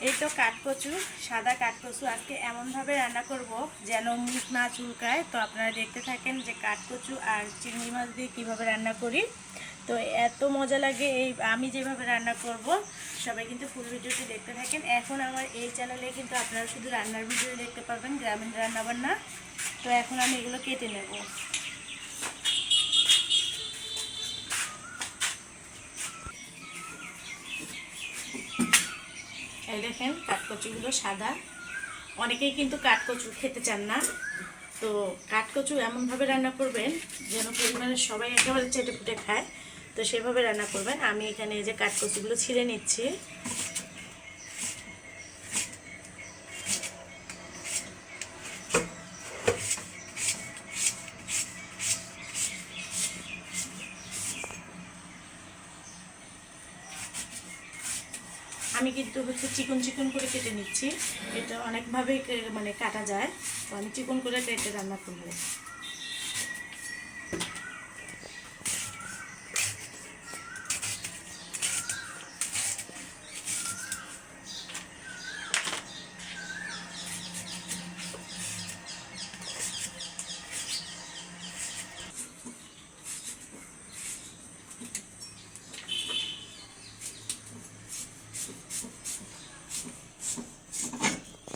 এই তো কাঠকচু, সাদা কাঠকচু আজকে এমনভাবে রান্না করব যেন মুখ না চুলকায়। তো আপনারা দেখতে থাকেন যে কাঠকচু আর চিংড়ি মাছ দিয়ে কীভাবে রান্না করি। তো এত মজা লাগে এই আমি যেভাবে রান্না করব। সবাই কিন্তু ফুল ভিডিওটি দেখতে থাকেন। এখন আমার এই চ্যানেলে কিন্তু আপনারা শুধু রান্নার ভিডিও দেখতে পারবেন, গ্রামীণ রান্নাবান্না। তো এখন আমি এগুলো কেটে নেব। এই দেখেন কাঠকচুগুলো সাদা। অনেকেই কিন্তু কাঠকচু খেতে চান না। তো কাঠকচু এমনভাবে রান্না করবেন যেন পরিবারের সবাই একেবারে চেটে পুটে খায়। তো সেভাবে রান্না করবেন। আমি এখানে এই যে কাঠকচুগুলো ছিঁড়ে নিচ্ছি। আমি কিন্তু চিকন চিকন করে কেটে নিচ্ছি। এটা অনেকভাবে মানে কাটা যায়। তো আমি চিকন করে কেটে রান্না করবো।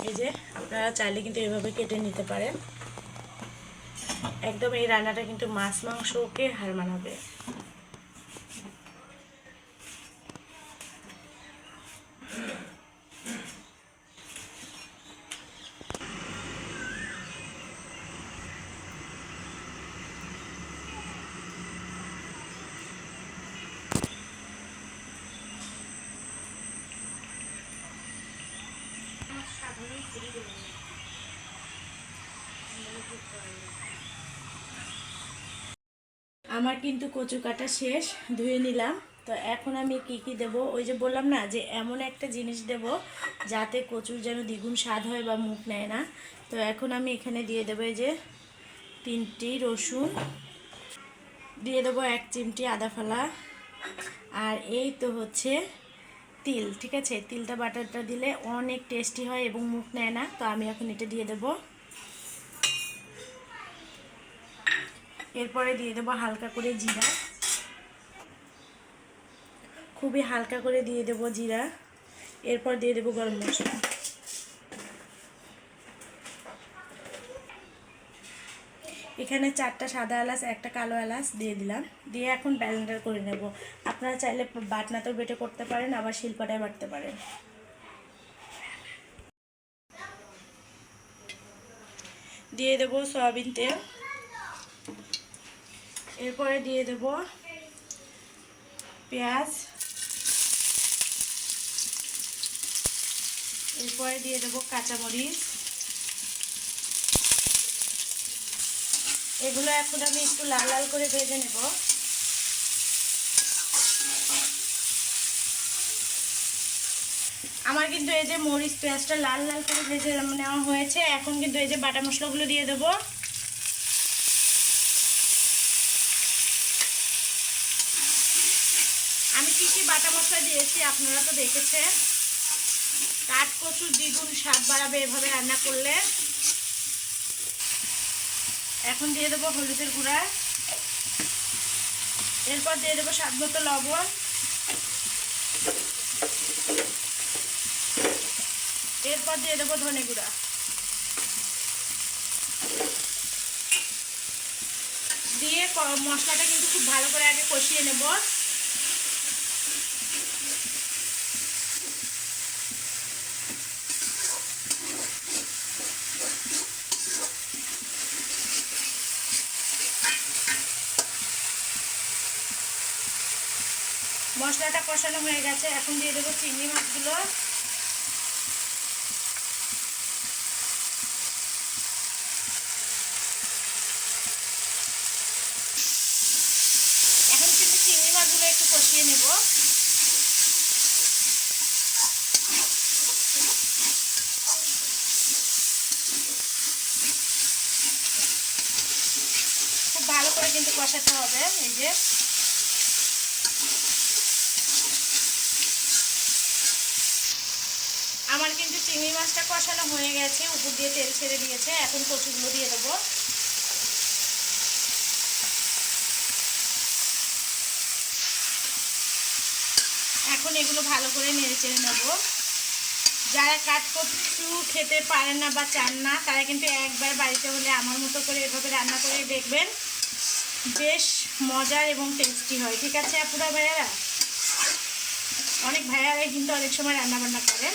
এই যে আপনারা চাইলে কিন্তু এভাবে কেটে নিতে পারেন। একদম এই রান্নাটা কিন্তু মাছ মাংসকে হার মানাবে। আমার কিন্তু কচু কাটা শেষ, ধুয়ে নিলাম। তো এখন আমি কি কি দেব, ওই যে বললাম না যে এমন একটা জিনিস দেব যাতে কচুর যেন দ্বিগুণ স্বাদ হয় বা মুখ নেয় না। তো এখন আমি এখানে দিয়ে দেবো এই যে 3টি রসুন, দিয়ে দেবো 1 চিমটি আদা ফালা, আর এই তো তিল। ঠিক আছে, তিলটা বাটারটা দিলে অনেক টেস্টি হয় এবং মুখ নেয় না। তো আমি এখন এটা দিয়ে দেবো। এরপরে দিয়ে দেবো হালকা করে জিরা, খুবই হালকা করে দিয়ে দেবো জিরা। এরপর দিয়ে দেবো গরম মশলা। এখানে 4টা সাদা এলাচ, 1টা কালো এলাচ দিয়ে দিলাম। দিয়ে এখন ব্লেন্ডার করে নেব। আপনারা চাইলে বাটনাতেও বেটে করতে পারেন, আবার শিলপাটায় বাটতে পারেন। দিয়ে দেবো সয়াবিন তেল। এরপরে দিয়ে দেব পেঁয়াজ। এরপরে দিয়ে দেবো কাঁচামরিচ। এগুলো এখন আমি একটু লাল লাল করে ভেজে নেব। আমার কিন্তু এই যে মরিচ পেঁয়াজটা লাল লাল করে ভেজে নেওয়া হয়েছে। এখন কিন্তু এই যে বাটা মশলাগুলো দিয়ে দেবো। আমি কি কি বাটা মশলা দিয়েছি আপনারা তো দেখেছেন। কাঠকচুর দ্বিগুণ স্বাদ বাড়াবে এভাবে রান্না করলে। এখন দিয়ে দেবো হলুদের গুঁড়া। এরপর দিয়ে দেবো স্বাদ মতো লবণ। এরপর দিয়ে দেবো ধনে গুঁড়া। দিয়ে মশলাটা কিন্তু খুব ভালো করে আগে কষিয়ে নেব। মশলাটা কষানো হয়ে গেছে। এখন দিয়ে দেবো চিংড়ি মাছগুলো। এখন কিন্তু চিংড়ি মাছগুলো একটু কষিয়ে নেব। খুব ভালো করে কিন্তু কষাতে হবে। এই যে আমার কিন্তু চিংড়ি মাছটা কষানো হয়ে গেছে, উপর দিয়ে তেল ছেড়ে দিয়েছে। এখন কচুগুলো দিয়ে দেবো। এখন এগুলো ভালো করে নেড়ে চেড়ে নেবো। যারা কাঠকচু খেতে পারেন না বা চান না, তারা কিন্তু একবার বাড়িতে হলে আমার মতো করে এভাবে রান্না করে দেখবেন, বেশ মজার এবং টেস্টি হয়। ঠিক আছে আপুরা ভাইয়ারা, অনেক ভাইয়ারাই কিন্তু অনেক সময় রান্নাবান্না করেন।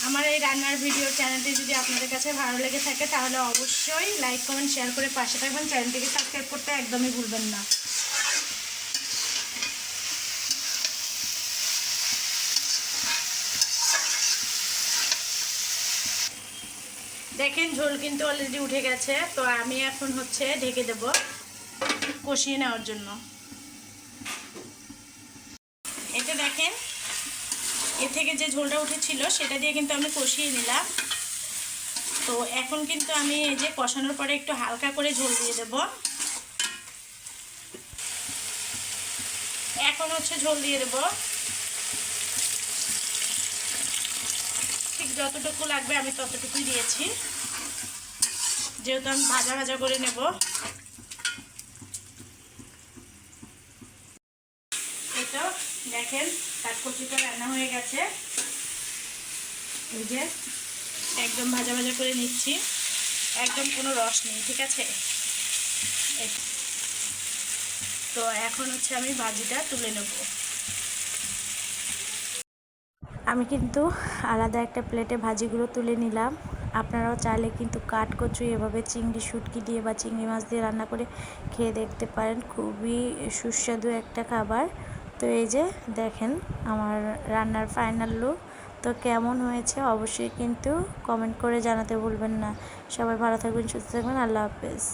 আমার এই রান্নার ভিডিও চ্যানেলটি যদি আপনাদের কাছে ভালো লেগে থাকে তাহলে অবশ্যই লাইক কমেন্ট শেয়ার করে পাশে থাকবেন। চ্যানেলটিকে সাবস্ক্রাইব করতে একদমই ভুলবেন না। দেখেন ঝোল কিন্তু অলরেডি উঠে গেছে। তো আমি এখন হচ্ছে ঢেকে দেব কষিয়ে নেওয়ার জন্য। এটা দেখেন, এর থেকে যে ঝোলটা উঠেছিল সেটা দিয়ে কিন্তু আমি কষিয়ে নিলাম। তো এখন কিন্তু আমি এই যে কষানোর পরে একটু হালকা করে ঝোল দিয়ে দেব। এখন হচ্ছে ঝোল দিয়ে দেব ঠিক যতটুকু লাগবে, আমি ততটুকুই দিয়েছি, যেহেতু আমি ভাজা ভাজা করে নেব। এই তো দেখেন কাঠকচুটা রান্না হয়ে গেছে। এই যে একদম ভাজা ভাজা করে নিচ্ছি, একদম কোনো রস নেই। ঠিক আছে, তো এখন হচ্ছে আমি ভাজিটা তুলে নেব। আমি কিন্তু আলাদা একটা প্লেটে ভাজিগুলো তুলে নিলাম। আপনারাও চাইলে কিন্তু কাঠকচু এভাবে চিংড়ি শুটকি দিয়ে বা চিংড়ি মাছ দিয়ে রান্না করে খেয়ে দেখতে পারেন, খুবই সুস্বাদু একটা খাবার। তো এই যে দেখেন আমার রান্নার ফাইনাল লুক। তো কেমন হয়েছে অবশ্যই কিন্তু কমেন্ট করে জানাতে ভুলবেন না। সবাই ভালো থাকবেন, সুস্থ থাকবেন। আল্লাহ হাফেজ।